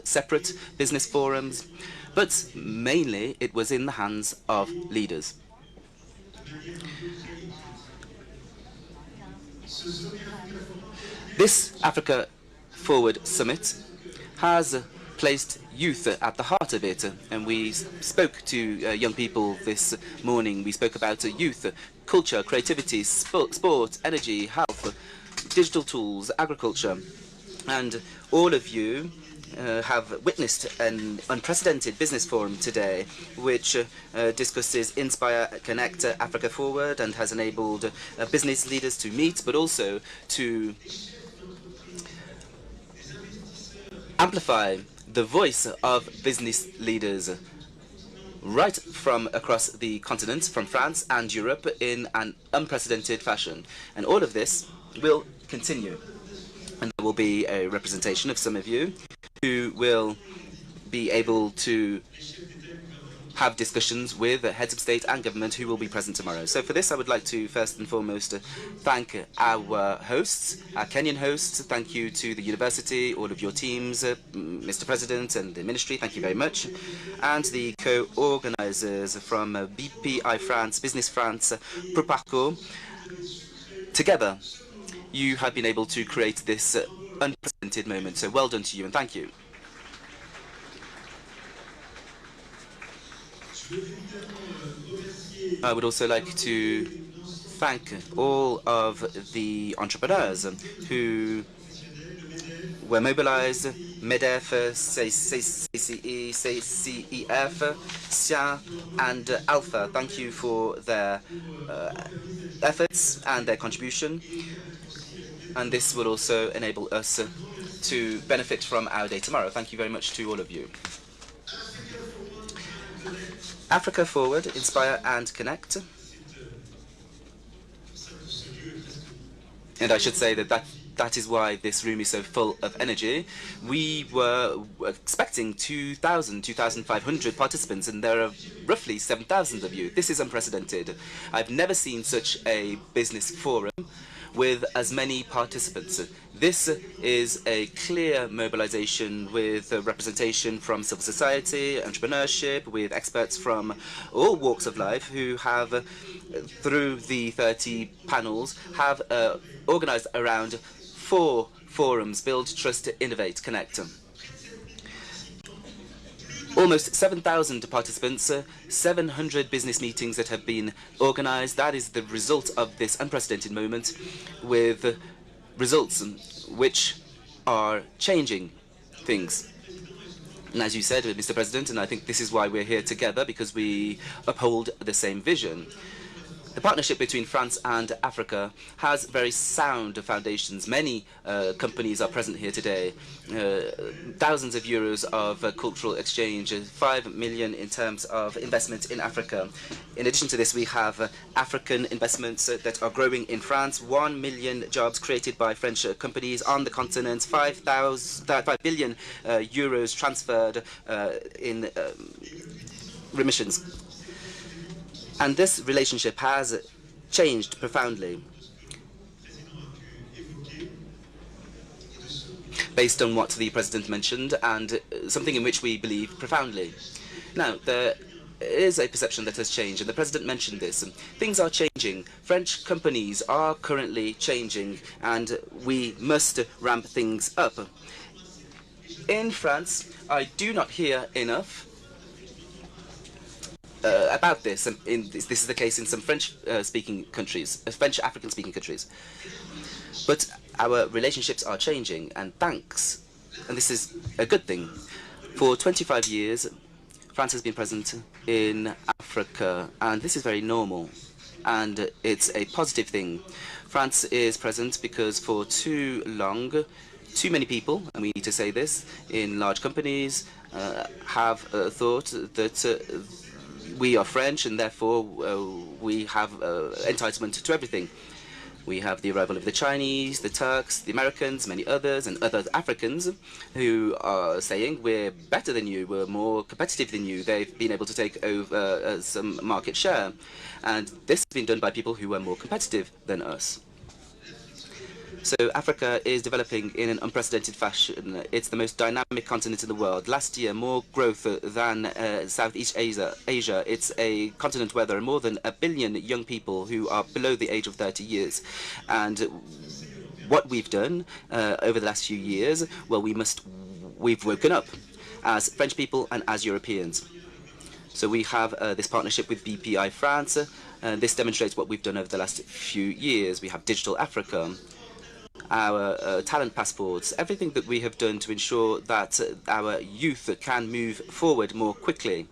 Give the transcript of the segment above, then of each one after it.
separate business forums, but mainly it was in the hands of leaders. This Africa Forward Summit has placed youth at the heart of it, and we spoke to young people this morning. We spoke about youth, culture, creativity, sport, energy, health, digital tools, agriculture, and all of you have witnessed an unprecedented business forum today, which discusses Inspire, Connect, Africa Forward, and has enabled business leaders to meet, but also to amplify the voice of business leaders right from across the continent, from France and Europe, in an unprecedented fashion. And all of this will continue. And there will be a representation of some of you who will be able to have discussions with heads of state and government who will be present tomorrow. So for this, I would like to first and foremost thank our hosts, our Kenyan hosts. Thank you to the university, all of your teams, Mr. President and the ministry, thank you very much. And the co-organizers from BPI France, Business France, Proparco. Together, you have been able to create this unprecedented moment. So well done to you and thank you. I would also like to thank all of the entrepreneurs who were mobilized, MEDEF, CCE, CEF, SIA, and Alpha. Thank you for their efforts and their contribution. And this will also enable us to benefit from our day tomorrow. Thank you very much to all of you. Africa Forward, Inspire and Connect. And I should say that is why this room is so full of energy. We were expecting 2,000, 2,500 participants, and there are roughly 7,000 of you. This is unprecedented. I've never seen such a business forum with as many participants. This is a clear mobilization with representation from civil society, entrepreneurship, with experts from all walks of life who have, through the 30 panels, have organized around 4 forums: Build, Trust, Innovate, Connect. Almost 7,000 participants, 700 business meetings that have been organized. That is the result of this unprecedented moment, with results which are changing things. And as you said, Mr. President, and I think this is why we're here together, because we uphold the same vision. The partnership between France and Africa has very sound foundations. Many companies are present here today. Thousands of euros of cultural exchange, 5 million in terms of investment in Africa. In addition to this, we have African investments that are growing in France, 1 million jobs created by French companies on the continent, 5 billion euros transferred in remissions. And this relationship has changed profoundly based on what the President mentioned, and something in which we believe profoundly. Now, there is a perception that has changed, and the President mentioned this. Things are changing. French companies are currently changing, and we must ramp things up. In France, I do not hear enough about this, and this is the case in some French-speaking countries, French African-speaking countries. But our relationships are changing, and thanks, and this is a good thing. For 25 years, France has been present in Africa, and this is very normal, and it's a positive thing. France is present because for too long, too many people, and we need to say this, in large companies have thought that we are French, and therefore we have entitlement to everything. We have the arrival of the Chinese, the Turks, the Americans, many others, and other Africans who are saying we're better than you, we're more competitive than you. They've been able to take over some market share. And this has been done by people who are more competitive than us. So Africa is developing in an unprecedented fashion. It's the most dynamic continent in the world. Last year, more growth than Southeast Asia. It's a continent where there are more than 1 billion young people who are below the age of 30 years. And what we've done over the last few years, well, we've woken up as French people and as Europeans. So we have this partnership with BPI France. This demonstrates what we've done over the last few years. We have Digital Africa, our talent passports, everything that we have done to ensure that our youth can move forward more quickly.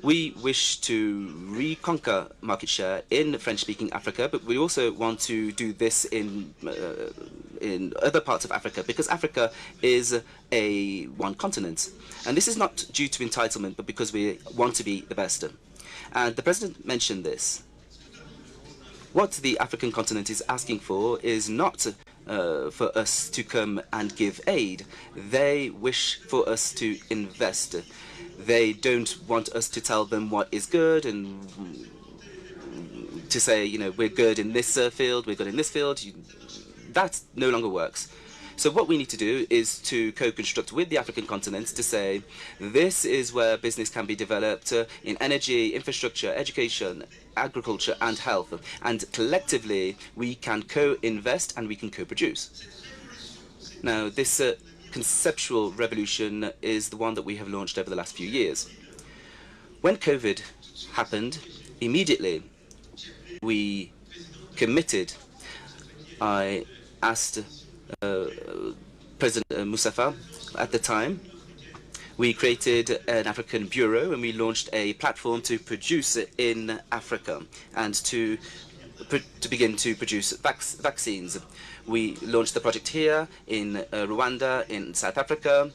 We wish to reconquer market share in French-speaking Africa, but we also want to do this in other parts of Africa, because Africa is one continent. And this is not due to entitlement, but because we want to be the best. And the President mentioned this. What the African continent is asking for is not for us to come and give aid. They wish for us to invest. They don't want us to tell them what is good and to say, you know, we're good in this field, we're good in this field. That no longer works. So what we need to do is to co-construct with the African continent to say, this is where business can be developed in energy, infrastructure, education, agriculture and health. And collectively, we can co-invest and we can co-produce. Now, this conceptual revolution is the one that we have launched over the last few years. When COVID happened, immediately we committed. I asked President Moustapha at the time. We created an African bureau and we launched a platform to produce in Africa and to begin to produce vaccines. We launched the project here in Rwanda, in South Africa,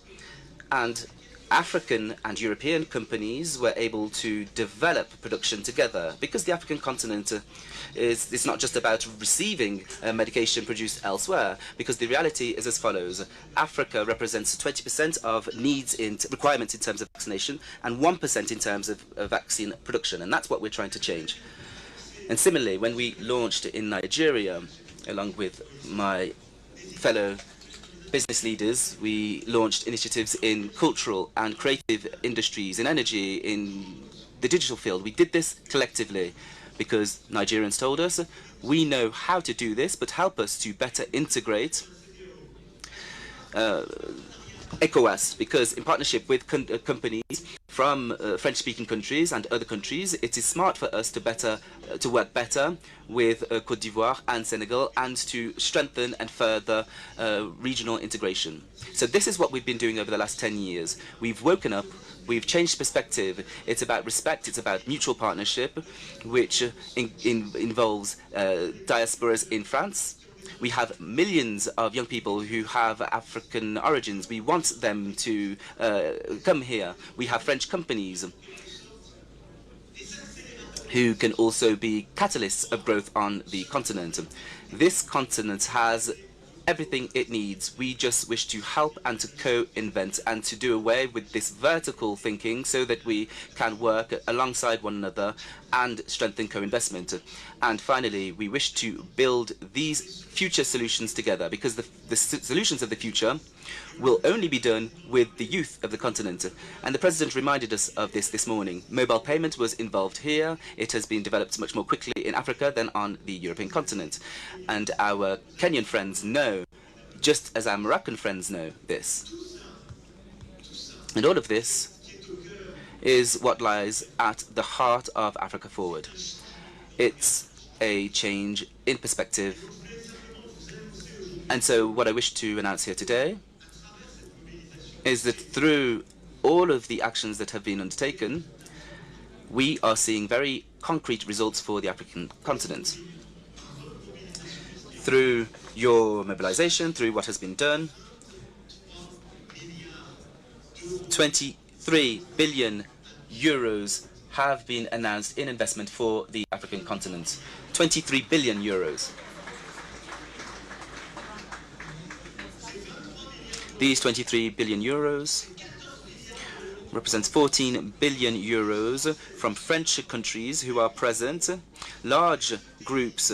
and African and European companies were able to develop production together, because the African continent it's not just about receiving medication produced elsewhere, because the reality is as follows. Africa represents 20% of requirements in terms of vaccination and 1% in terms of vaccine production, and that's what we're trying to change. And similarly, when we launched in Nigeria, along with my fellow business leaders, we launched initiatives in cultural and creative industries, in energy, in the digital field. We did this collectively because Nigerians told us, we know how to do this, but help us to better integrate ECOWAS, because in partnership with companies from French-speaking countries and other countries, it is smart for us to work better with Côte d'Ivoire and Senegal, and to strengthen and further regional integration. So this is what we've been doing over the last 10 years. We've woken up, we've changed perspective. It's about respect, it's about mutual partnership, which involves diasporas in France. We have millions of young people who have African origins. We want them to come here. We have French companies who can also be catalysts of growth on the continent. This continent has everything it needs. We just wish to help and to co-invent and to do away with this vertical thinking so that we can work alongside one another and strengthen co-investment. And finally, we wish to build these future solutions together, because the solutions of the future will only be done with the youth of the continent. And the President reminded us of this morning. Mobile payment was involved here. It has been developed much more quickly in Africa than on the European continent. And our Kenyan friends know, just as our Moroccan friends know this. And all of this is what lies at the heart of Africa Forward. It's a change in perspective. And so what I wish to announce here today is that through all of the actions that have been undertaken, we are seeing very concrete results for the African continent. Through your mobilization, through what has been done, 23 billion euros have been announced in investment for the African continent. 23 billion euros. These 23 billion euros represents 14 billion euros from French countries who are present, large groups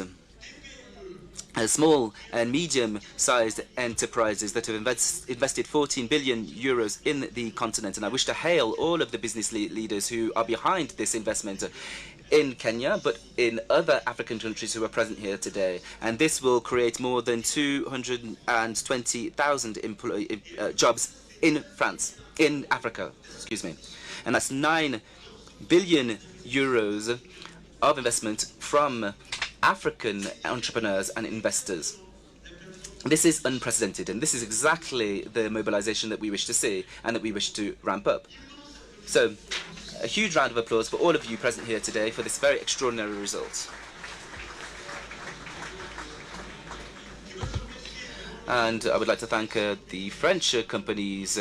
small and medium-sized enterprises that have invested 14 billion euros in the continent. And I wish to hail all of the business leaders who are behind this investment in Kenya, but in other African countries who are present here today. And this will create more than 220,000 jobs in Africa, excuse me. And that's 9 billion euros of investment from African entrepreneurs and investors. This is unprecedented, and this is exactly the mobilization that we wish to see and that we wish to ramp up. So, a huge round of applause for all of you present here today for this very extraordinary result. And I would like to thank the French companies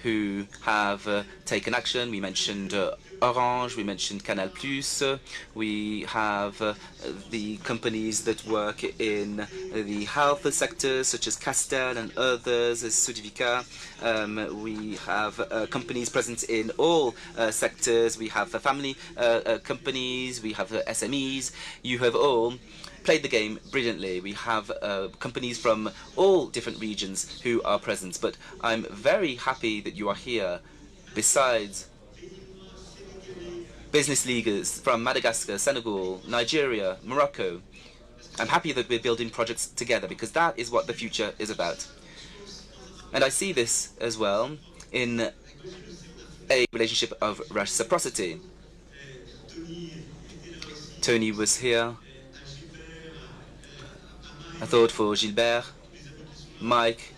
who have taken action. We mentioned Orange, we mentioned Canal+, we have the companies that work in the health sector, such as Castel and others, as Sudivica. We have companies present in all sectors. We have family companies, we have SMEs. You have all played the game brilliantly. We have companies from all different regions who are present, but I'm very happy that you are here. Besides business leaders from Madagascar, Senegal, Nigeria, Morocco, I'm happy that we're building projects together, because that is what the future is about. And I see this as well in a relationship of reciprocity. Tony was here. I thought for Gilbert, Mike,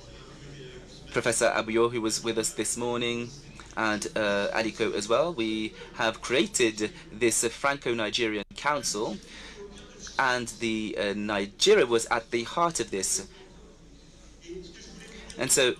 Professor Abuyo, who was with us this morning, and Aliko as well. We have created this Franco-Nigerian Council, and the Nigeria was at the heart of this. And so,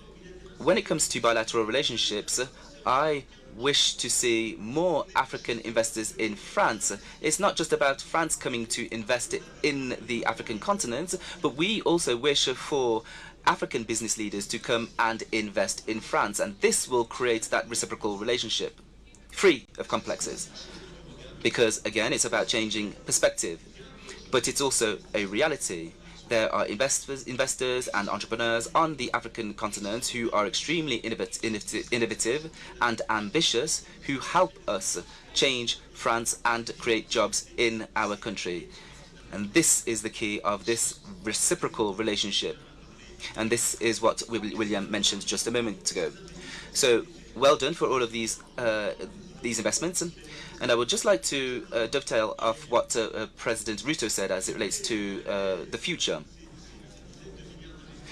when it comes to bilateral relationships, I wish to see more African investors in France. It's not just about France coming to invest in the African continent, but we also wish for African business leaders to come and invest in France. And this will create that reciprocal relationship, free of complexes. Because, again, it's about changing perspective. But it's also a reality. There are investors and entrepreneurs on the African continent who are extremely innovative and ambitious, who help us change France and create jobs in our country. And this is the key of this reciprocal relationship. And this is what William mentioned just a moment ago. So, well done for all of these investments. And I would just like to dovetail off what President Ruto said as it relates to the future.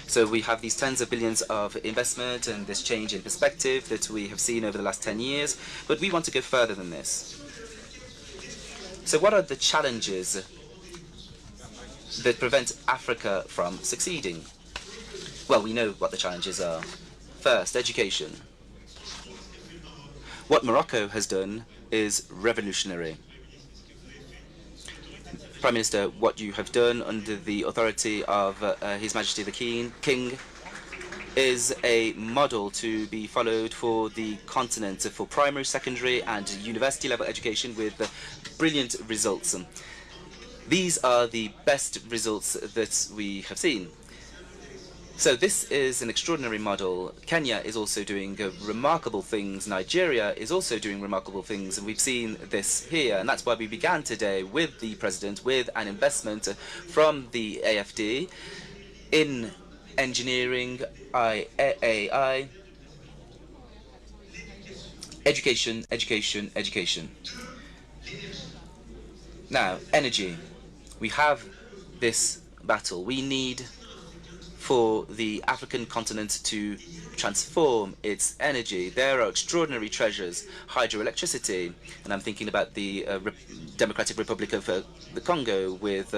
So we have these tens of billions of investment and this change in perspective that we have seen over the last 10 years, but we want to go further than this. So what are the challenges that prevent Africa from succeeding? Well, we know what the challenges are. First, education. What Morocco has done is revolutionary. Prime Minister, what you have done under the authority of His Majesty the King is a model to be followed for the continent, for primary, secondary and university level education with brilliant results. These are the best results that we have seen. So this is an extraordinary model. Kenya is also doing remarkable things. Nigeria is also doing remarkable things, and we've seen this here. And that's why we began today with the President, with an investment from the AFD in engineering, AI, education, education, education. Now, energy. We have this battle. We need for the African continent to transform its energy. There are extraordinary treasures, hydroelectricity, and I'm thinking about the Democratic Republic of the Congo, with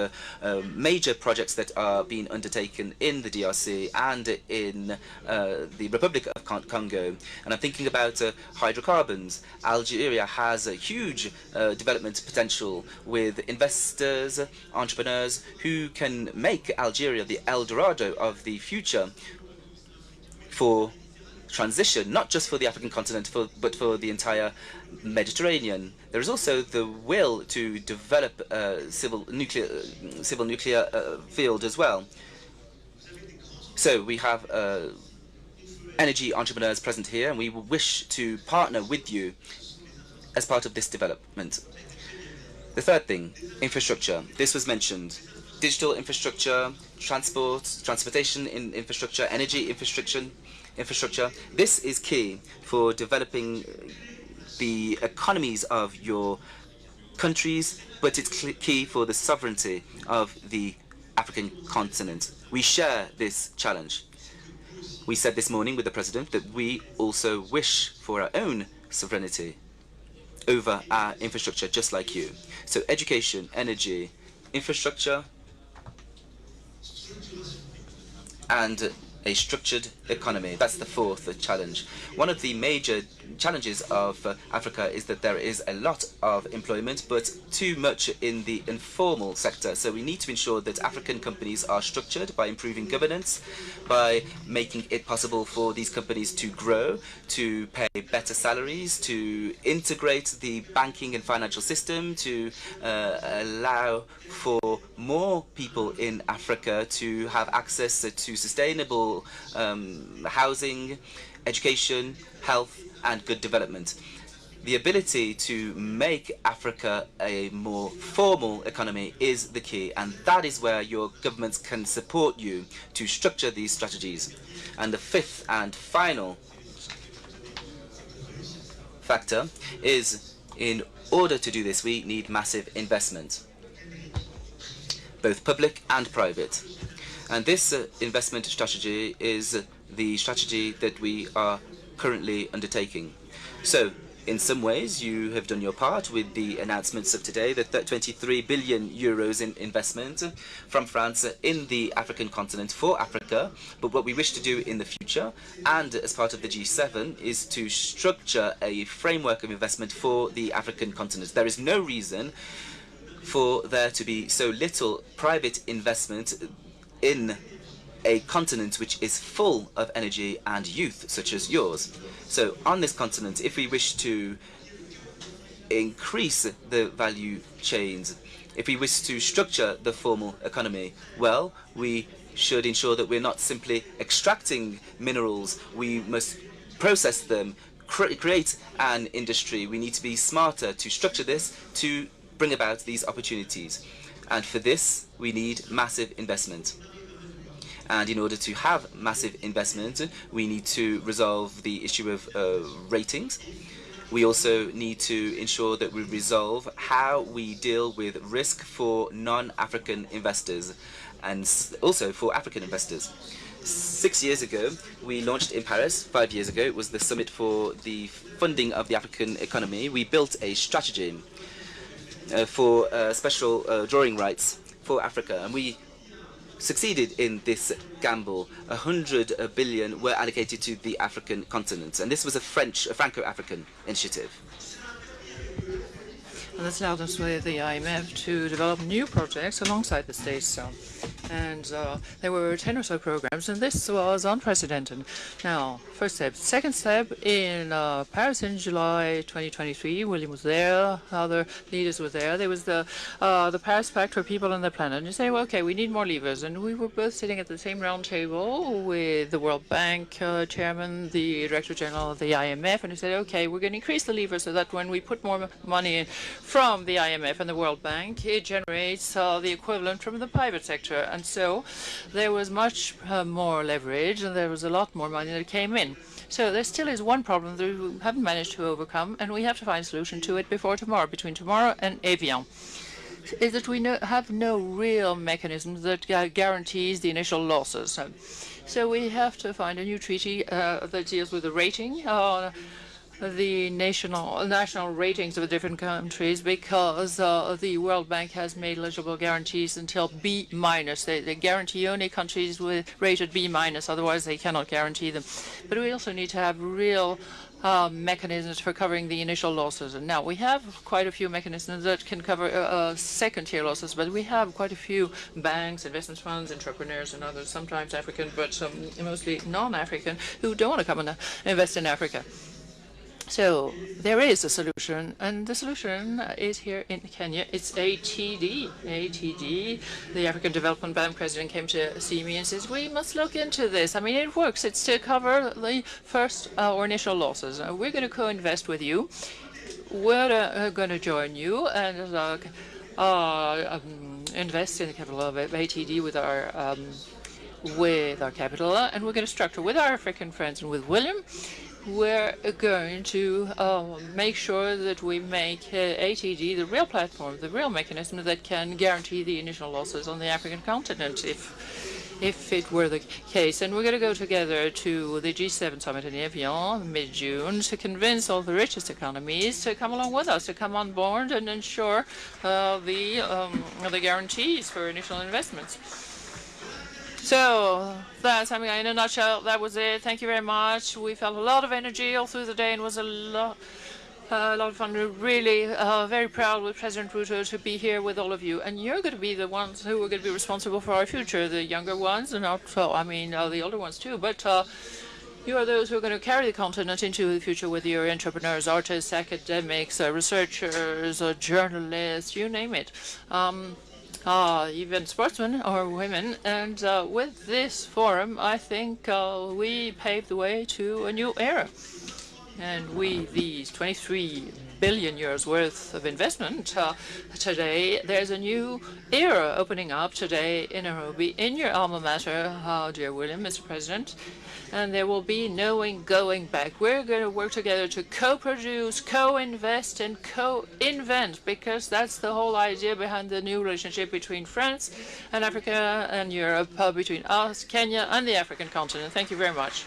major projects that are being undertaken in the DRC and in the Republic of Congo. And I'm thinking about hydrocarbons. Algeria has a huge development potential with investors, entrepreneurs who can make Algeria the El Dorado of the future for transition, not just for the African continent, but for the entire Mediterranean. There is also the will to develop a civil nuclear field as well. So we have energy entrepreneurs present here, and we wish to partner with you as part of this development. The third thing, infrastructure. This was mentioned. Digital infrastructure, transportation infrastructure, energy infrastructure. This is key for developing the economies of your countries, but it's key for the sovereignty of the African continent. We share this challenge. We said this morning with the President that we also wish for our own sovereignty over our infrastructure, just like you. So education, energy, infrastructure, and a structured economy. That's the fourth challenge. One of the major challenges of Africa is that there is a lot of employment, but too much in the informal sector. So we need to ensure that African companies are structured by improving governance, by making it possible for these companies to grow, to pay better salaries, to integrate the banking and financial system, to allow for more people in Africa to have access to sustainable housing, education, health, and good development. The ability to make Africa a more formal economy is the key, and that is where your governments can support you to structure these strategies. And the fifth and final factor is, in order to do this, we need massive investment, both public and private. And this investment strategy is the strategy that we are currently undertaking. So, in some ways, you have done your part with the announcements of today, that 23 billion euros in investment from France in the African continent for Africa. But what we wish to do in the future, and as part of the G7, is to structure a framework of investment for the African continent. There is no reason for there to be so little private investment in a continent which is full of energy and youth, such as yours. So on this continent, if we wish to increase the value chains, if we wish to structure the formal economy, well, we should ensure that we're not simply extracting minerals. We must process them, create an industry. We need to be smarter to structure this, to bring about these opportunities. And for this, we need massive investment. And in order to have massive investment, we need to resolve the issue of ratings. We also need to ensure that we resolve how we deal with risk for non-African investors and also for African investors. 6 years ago, we launched in Paris. 5 years ago, it was the summit for the funding of the African economy. We built a strategy for special drawing rights for Africa, and we succeeded in this gamble. 100 billion were allocated to the African continent, and this was a Franco-African initiative. And this allowed us with the IMF to develop new projects alongside the states. And there were 10 or so programs, and this was unprecedented. Now, first step. Second step, in Paris in July 2023, William was there, other leaders were there. There was the Paris Pact for People and the Planet. And you say, well, okay, we need more levers. And we were both sitting at the same round table with the World Bank chairman, the Director General of the IMF, and we said, okay, we're going to increase the levers so that when we put more money in from the IMF and the World Bank, it generates the equivalent from the private sector. And so there was much more leverage, and there was a lot more money that came in. So there still is one problem that we haven't managed to overcome, and we have to find a solution to it before tomorrow, between tomorrow and Evian. Is that we have no real mechanism that guarantees the initial losses. So we have to find a new treaty that deals with the rating, the national ratings of the different countries, because the World Bank has made eligible guarantees until B-. They guarantee only countries with rated B-, otherwise they cannot guarantee them. But we also need to have real mechanisms for covering the initial losses. And now we have quite a few mechanisms that can cover second-tier losses, but we have quite a few banks, investment funds, entrepreneurs, and others, sometimes African, but mostly non-African, who don't want to come and invest in Africa. So there is a solution, and the solution is here in Kenya. It's ATD. ATD, the African Development Bank president, came to see me and says, we must look into this. I mean, it works. It's to cover the first or initial losses. We're going to co-invest with you. We're going to join you and invest in the capital of ATD with our capital, and we're going to structure with our African friends and with William. We're going to make sure that we make ATD the real platform, the real mechanism that can guarantee the initial losses on the African continent, if it were the case. And we're going to go together to the G7 summit in Evian mid-June to convince all the richest economies to come along with us, to come on board and ensure the guarantees for initial investments. So that's, I mean, in a nutshell, that was it. Thank you very much. We felt a lot of energy all through the day, and it was a lot of fun. We're really very proud with President Ruto to be here with all of you. And you're going to be the ones who are going to be responsible for our future, the younger ones, and also, I mean, the older ones too. But you are those who are going to carry the continent into the future with your entrepreneurs, artists, academics, researchers, journalists, you name it. Even sportsmen or women. And with this forum, I think we paved the way to a new era. And these 23 billion euros worth of investment today, there's a new era opening up today in Nairobi, in your alma mater, dear William, Mr. President. And there will be no going back. We're going to work together to co-produce, co-invest, and co-invent, because that's the whole idea behind the new relationship between France and Africa and Europe, between us, Kenya, and the African continent. Thank you very much.